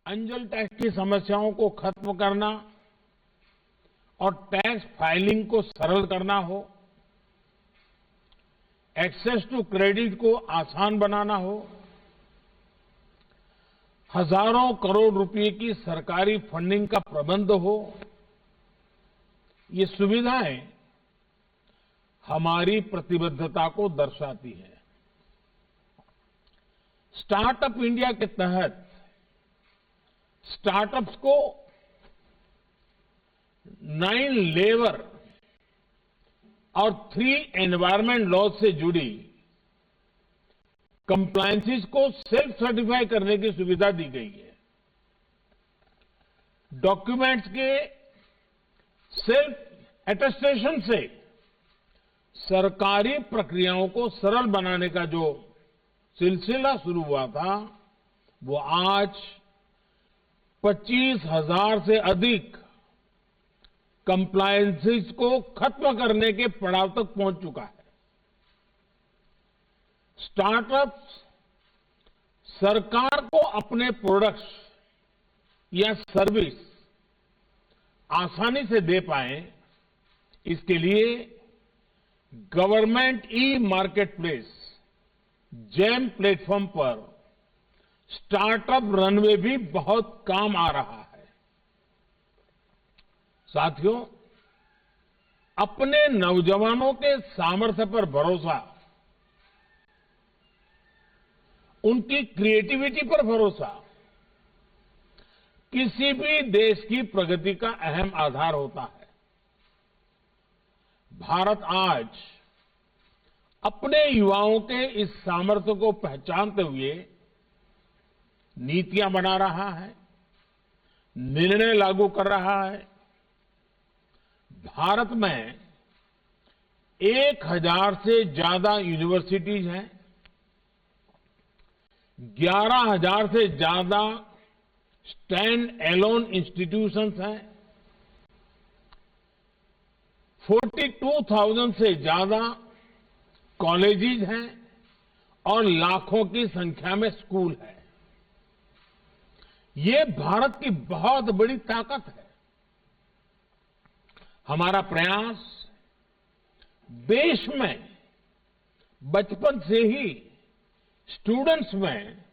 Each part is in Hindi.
अंजल टैक्स की समस्याओं को खत्म करना और टैक्स फाइलिंग को सरल करना हो, एक्सेस टू क्रेडिट को आसान बनाना हो, हजारों करोड़ रुपए की सरकारी फंडिंग का प्रबंध हो, ये सुविधाएं हमारी प्रतिबद्धता को दर्शाती है। स्टार्टअप इंडिया के तहत स्टार्टअप्स को 9 लेबर और 3 एनवायरमेंट लॉज से जुड़ी कंप्लायंसेस को सेल्फ सर्टिफाई करने की सुविधा दी गई है। डॉक्यूमेंट्स के सेल्फ एटेस्टेशन से सरकारी प्रक्रियाओं को सरल बनाने का जो सिलसिला शुरू हुआ था, वो आज 25,000 से अधिक कंप्लायंसेस को खत्म करने के पड़ाव तक पहुंच चुका है। स्टार्टअप्स सरकार को अपने प्रोडक्ट्स या सर्विस आसानी से दे पाएं, इसके लिए government e market place GeM platform पर स्टार्टअप रनवे भी बहुत काम आ रहा है। साथियों, अपने नौजवानों के सामर्थ्य पर भरोसा, उनकी क्रिएटिविटी पर भरोसा किसी भी देश की प्रगति का अहम आधार होता है। भारत आज अपने युवाओं के इस सामर्थ्य को पहचानते हुए नीतियां बना रहा है, निर्णय लागू कर रहा है। भारत में 1,000 से ज्यादा यूनिवर्सिटीज हैं, 11,000 से ज्यादा स्टैंड एलोन इंस्टीट्यूशंस हैं, 42,000 से ज्यादा कॉलेजेस हैं और लाखों की संख्या में स्कूल हैं। ये भारत की बहुत बड़ी ताकत है। हमारा प्रयास देश में बचपन से ही स्टूडेंट्स में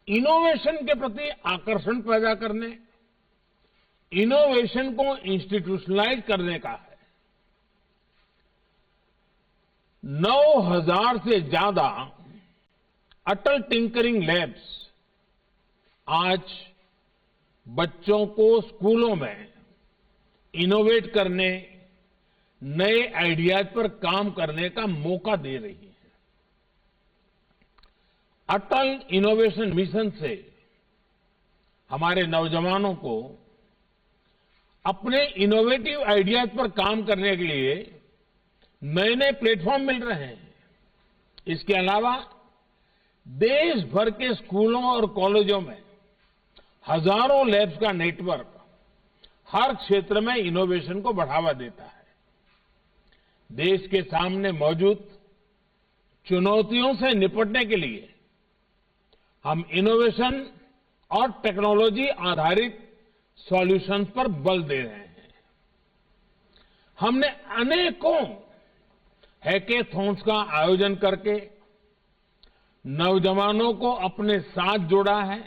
इनोवेशन के प्रति आकर्षण पैदा करने, इनोवेशन को इंस्टीट्यूशनलाइज करने का है। 9,000 से ज्यादा अटल टिंकरिंग लैब्स आज बच्चों को स्कूलों में इनोवेट करने, नए आइडियाज पर काम करने का मौका दे रही है। अटल इनोवेशन मिशन से हमारे नौजवानों को अपने इनोवेटिव आइडियाज पर काम करने के लिए नए नए प्लेटफॉर्म मिल रहे हैं। इसके अलावा देश भर के स्कूलों और कॉलेजों में हजारों लैब्स का नेटवर्क हर क्षेत्र में इनोवेशन को बढ़ावा देता है। देश के सामने मौजूद चुनौतियों से निपटने के लिए हम इनोवेशन और टेक्नोलॉजी आधारित सॉल्यूशंस पर बल दे रहे हैं। हमने अनेकों हैकेथॉन्स का आयोजन करके नौजवानों को अपने साथ जोड़ा है।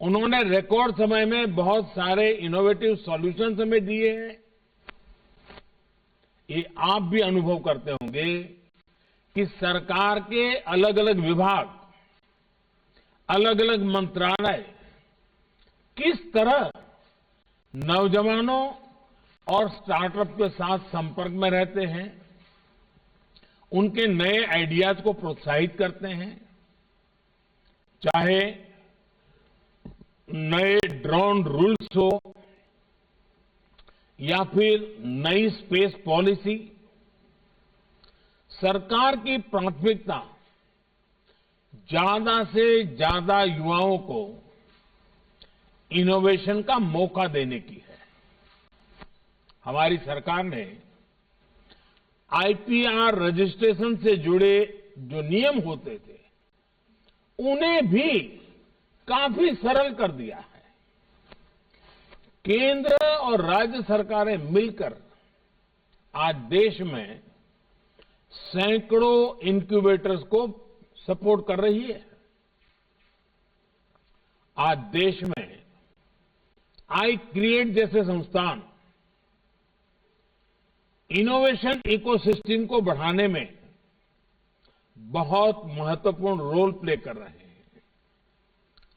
उन्होंने रिकॉर्ड समय में बहुत सारे इनोवेटिव सॉल्यूशंस हमें दिए हैं। ये आप भी अनुभव करते होंगे कि सरकार के अलग अलग विभाग, अलग अलग मंत्रालय किस तरह नौजवानों और स्टार्टअप के साथ संपर्क में रहते हैं, उनके नए आइडियाज को प्रोत्साहित करते हैं। चाहे नए ड्रोन रूल्स हो या फिर नई स्पेस पॉलिसी, सरकार की प्राथमिकता ज्यादा से ज्यादा युवाओं को इनोवेशन का मौका देने की है। हमारी सरकार ने आईपीआर रजिस्ट्रेशन से जुड़े जो नियम होते थे, उन्हें भी काफी सरल कर दिया है। केंद्र और राज्य सरकारें मिलकर आज देश में सैकड़ों इनक्यूबेटर्स को सपोर्ट कर रही है। आज देश में आई क्रिएट जैसे संस्थान इनोवेशन इकोसिस्टम को बढ़ाने में बहुत महत्वपूर्ण रोल प्ले कर रहे हैं।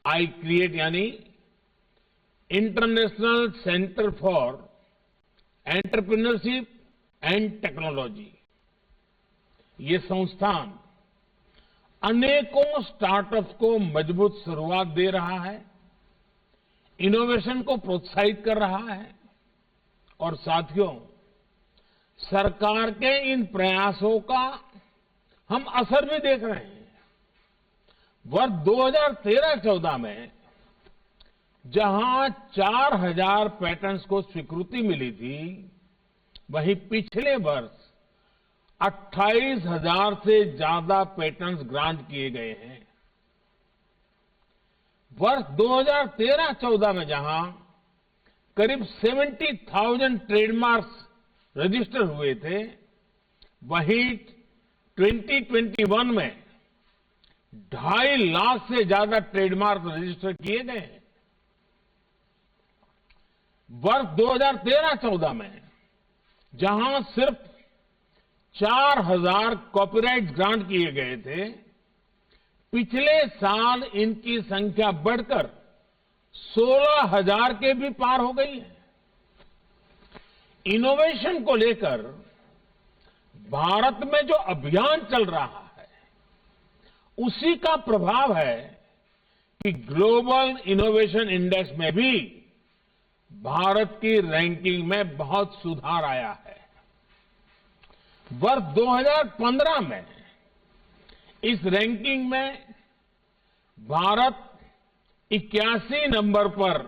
आई क्रिएट यानी international centre for entrepreneurship and technology. ये संस्थान अनेकों स्टार्टअप्स को मजबूत शुरुआत दे रहा है, इनोवेशन को प्रोत्साहित कर रहा है और साथियों, सरकार के इन प्रयासों का हम असर भी देख रहे हैं। वर्ष 2013-14 में जहां 4000 पैटेंट्स को स्वीकृति मिली थी, वहीं पिछले वर्ष 28,000 से ज्यादा पेटेंट्स ग्रांट किए गए हैं। वर्ष 2013-14 में जहां करीब 70,000 ट्रेडमार्क्स रजिस्टर हुए थे, वहीं 2021 में 2.5 लाख से ज्यादा ट्रेडमार्क रजिस्टर किए गए हैं। वर्ष 2013-14 में जहां सिर्फ 4,000 कॉपीराइट ग्रांट किए गए थे, पिछले साल इनकी संख्या बढ़कर 16,000 के भी पार हो गई है। इनोवेशन को लेकर भारत में जो अभियान चल रहा है, उसी का प्रभाव है कि ग्लोबल इनोवेशन इंडेक्स में भी भारत की रैंकिंग में बहुत सुधार आया है। वर्ष 2015 में इस रैंकिंग में भारत 81 नंबर पर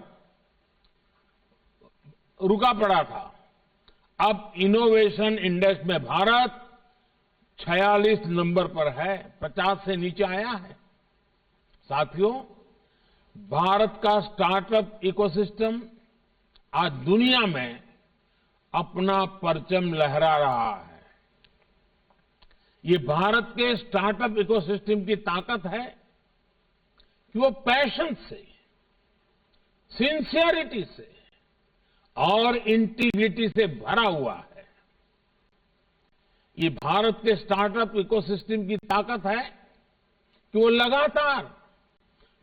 रुका पड़ा था। अब इनोवेशन इंडेक्स में भारत 46 नंबर पर है, 50 से नीचे आया है। साथियों, भारत का स्टार्टअप इकोसिस्टम आज दुनिया में अपना परचम लहरा रहा है। ये भारत के स्टार्टअप इकोसिस्टम की ताकत है कि वो पैशन से, सिंसियरिटी से और इंटीग्रिटी से भरा हुआ है। ये भारत के स्टार्टअप इकोसिस्टम की ताकत है कि वो लगातार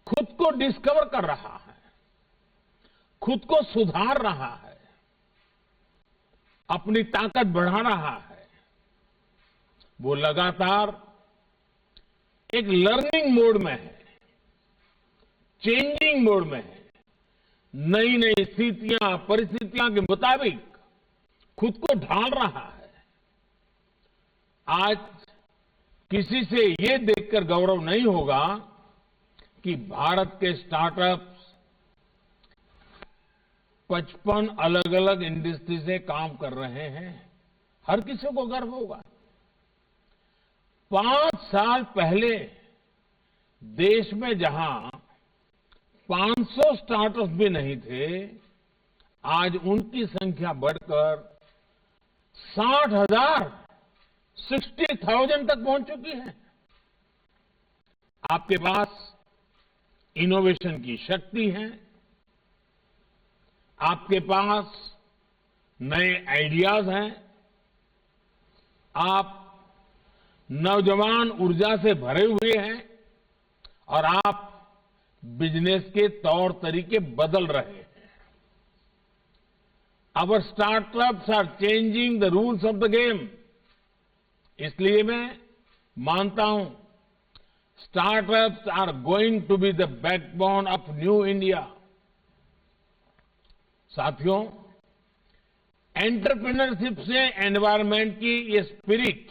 खुद को डिस्कवर कर रहा है, खुद को सुधार रहा है, अपनी ताकत बढ़ा रहा है। वो लगातार एक लर्निंग मोड में है, चेंजिंग मोड में है, नई नई स्थितियां, परिस्थितियों के मुताबिक खुद को ढाल रहा है। आज किसी से ये देखकर गौरव नहीं होगा कि भारत के स्टार्टअप्स 55 अलग अलग इंडस्ट्री से काम कर रहे हैं। हर किसी को गर्व होगा। 5 साल पहले देश में जहां 500 स्टार्टअप्स भी नहीं थे, आज उनकी संख्या बढ़कर 60,000 60,000 तक पहुंच चुकी है। आपके पास इनोवेशन की शक्ति है, आपके पास नए आइडियाज हैं, आप नौजवान ऊर्जा से भरे हुए हैं और आप बिजनेस के तौर तरीके बदल रहे हैं। Our startups are changing the rules of the game। इसलिए मैं मानता हूं startups are going to be the backbone of new India. साथियों, एंटरप्रेन्योरशिप से एनवायरमेंट की ये स्पिरिट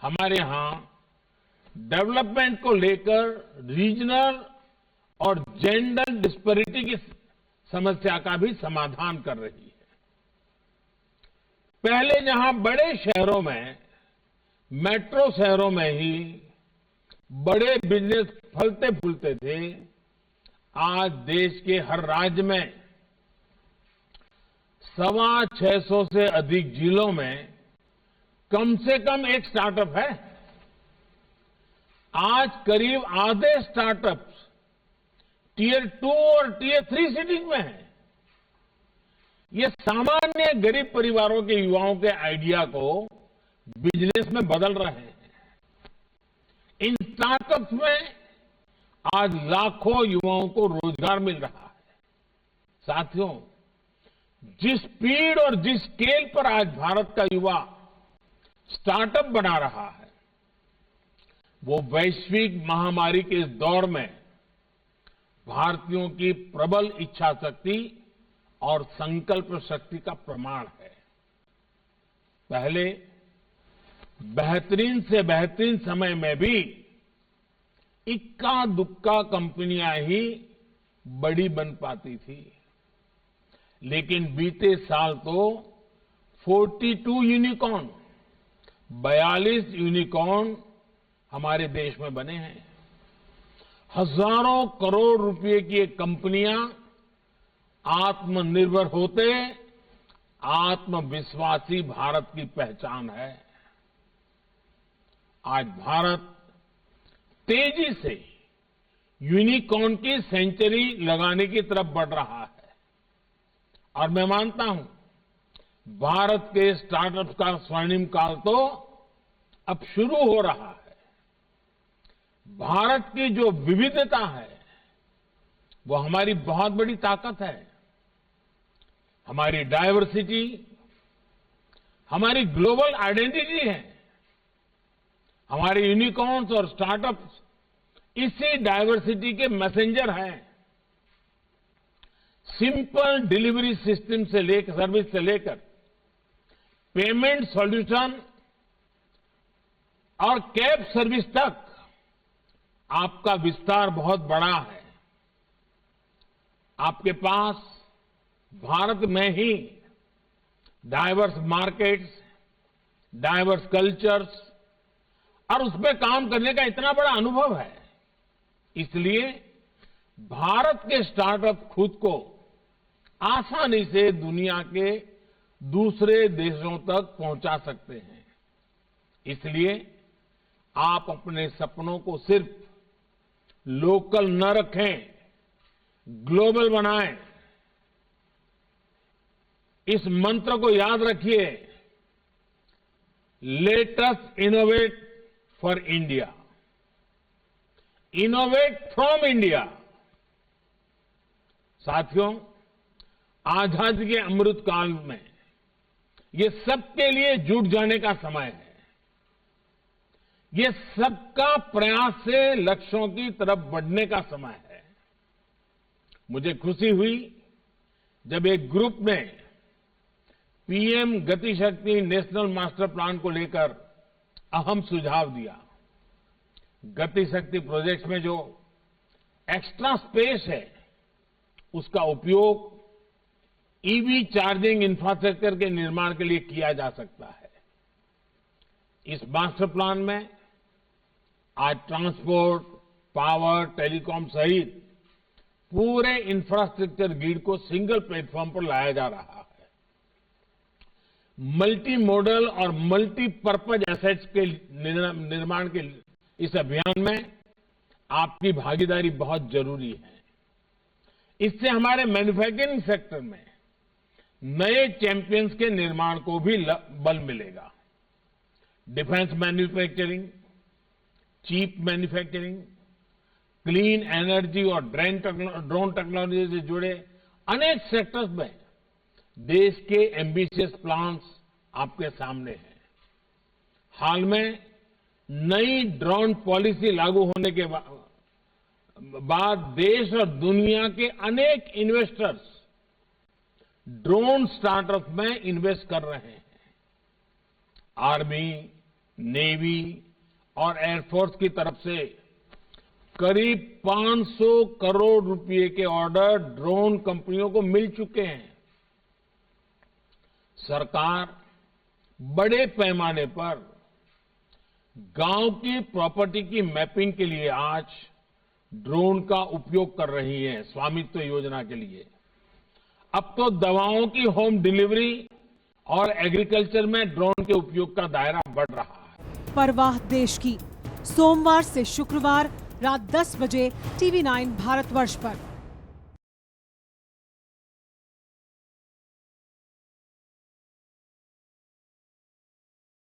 हमारे यहां डेवलपमेंट को लेकर रीजनल और जेंडर डिस्पैरिटी की समस्या का भी समाधान कर रही है। पहले जहां बड़े शहरों में, मेट्रो शहरों में ही बड़े बिजनेस फलते फूलते थे, आज देश के हर राज्य में 625 से अधिक जिलों में कम से कम एक स्टार्टअप है। आज करीब आधे स्टार्टअप्स टियर 2 और टियर 3 सिटीज में हैं। ये सामान्य गरीब परिवारों के युवाओं के आइडिया को बिजनेस में बदल रहे हैं। इन स्टार्टअप्स में आज लाखों युवाओं को रोजगार मिल रहा है। साथियों, जिस स्पीड और जिस स्केल पर आज भारत का युवा स्टार्टअप बना रहा है, वो वैश्विक महामारी के इस दौर में भारतीयों की प्रबल इच्छा शक्ति और संकल्प शक्ति का प्रमाण है। पहले बेहतरीन से बेहतरीन समय में भी इक्का दुक्का कंपनियां ही बड़ी बन पाती थी, लेकिन बीते साल तो 42 यूनिकॉर्न 42 यूनिकॉर्न हमारे देश में बने हैं। हजारों करोड़ रुपए की ये कंपनियां आत्मनिर्भर होते आत्मविश्वासी भारत की पहचान है। आज भारत तेजी से यूनिकॉर्न की सेंचुरी लगाने की तरफ बढ़ रहा है और मैं मानता हूं भारत के स्टार्टअप का स्वर्णिम काल तो अब शुरू हो रहा है। भारत की जो विविधता है वो हमारी बहुत बड़ी ताकत है। हमारी डायवर्सिटी हमारी ग्लोबल आइडेंटिटी है। हमारे यूनिकॉर्न्स और स्टार्टअप्स इसी डायवर्सिटी के मैसेंजर हैं। सिंपल डिलीवरी सिस्टम से लेकर सर्विस से लेकर पेमेंट सॉल्यूशन और कैब सर्विस तक आपका विस्तार बहुत बड़ा है। आपके पास भारत में ही डाइवर्स मार्केट्स, डाइवर्स कल्चर्स और उसमें काम करने का इतना बड़ा अनुभव है। इसलिए भारत के स्टार्टअप खुद को आसानी से दुनिया के दूसरे देशों तक पहुंचा सकते हैं। इसलिए आप अपने सपनों को सिर्फ लोकल न रखें, ग्लोबल बनाएं। इस मंत्र को याद रखिए, let us innovate for India, innovate from India. साथियों, आजादी के अमृत काल में ये सबके लिए जुट जाने का समय है। ये सबका प्रयास से लक्ष्यों की तरफ बढ़ने का समय है। मुझे खुशी हुई जब एक ग्रुप ने पीएम गति शक्ति नेशनल मास्टर प्लान को लेकर अहम सुझाव दिया। गति शक्ति प्रोजेक्ट में जो एक्स्ट्रा स्पेस है उसका उपयोग ईवी चार्जिंग इंफ्रास्ट्रक्चर के निर्माण के लिए किया जा सकता है। इस मास्टर प्लान में आज ट्रांसपोर्ट, पावर, टेलीकॉम सहित पूरे इंफ्रास्ट्रक्चर ग्रिड को सिंगल प्लेटफॉर्म पर लाया जा रहा है। मल्टी मॉडल और मल्टीपर्पज एसेट्स के निर्माण के इस अभियान में आपकी भागीदारी बहुत जरूरी है। इससे हमारे मैन्युफैक्चरिंग सेक्टर में नए चैंपियंस के निर्माण को भी बल मिलेगा। Defence manufacturing, cheap manufacturing, clean energy और ड्रोन टेक्नोलॉजी से जुड़े अनेक सेक्टर्स में देश के एम्बिशियस प्लान्स आपके सामने हैं। हाल में नई ड्रोन पॉलिसी लागू होने के बाद देश और दुनिया के अनेक इन्वेस्टर्स ड्रोन स्टार्टअप में इन्वेस्ट कर रहे हैं। आर्मी, नेवी और एयरफोर्स की तरफ से करीब 500 करोड़ रुपए के ऑर्डर ड्रोन कंपनियों को मिल चुके हैं। सरकार बड़े पैमाने पर गांव की प्रॉपर्टी की मैपिंग के लिए आज ड्रोन का उपयोग कर रही हैं स्वामित्व योजना के लिए। अब तो दवाओं की होम डिलीवरी और एग्रीकल्चर में ड्रोन के उपयोग का दायरा बढ़ रहा है। परवाह देश की, सोमवार से शुक्रवार रात 10 बजे TV9 भारतवर्ष पर।